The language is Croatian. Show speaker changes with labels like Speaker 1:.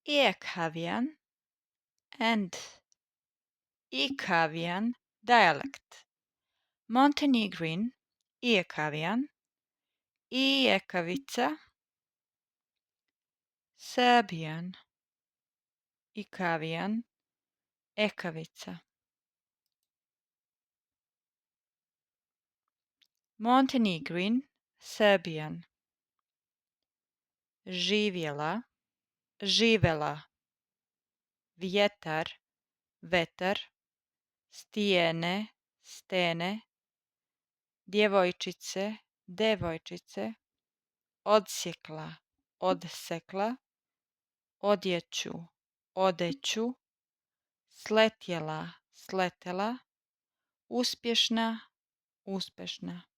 Speaker 1: Ekavian and Ekavian dialect. Montenegrin Ekavian, Ekavica, Serbian Ekavian, Ekavica. Montenegrin Serbian. Živjela, živela. Vjetar, vetar. Stijene, stene. Djevojčice, devojčice. Odsjekla, odsekla. Odjeću, odeću. Sletjela, sletela. Uspješna, uspješna.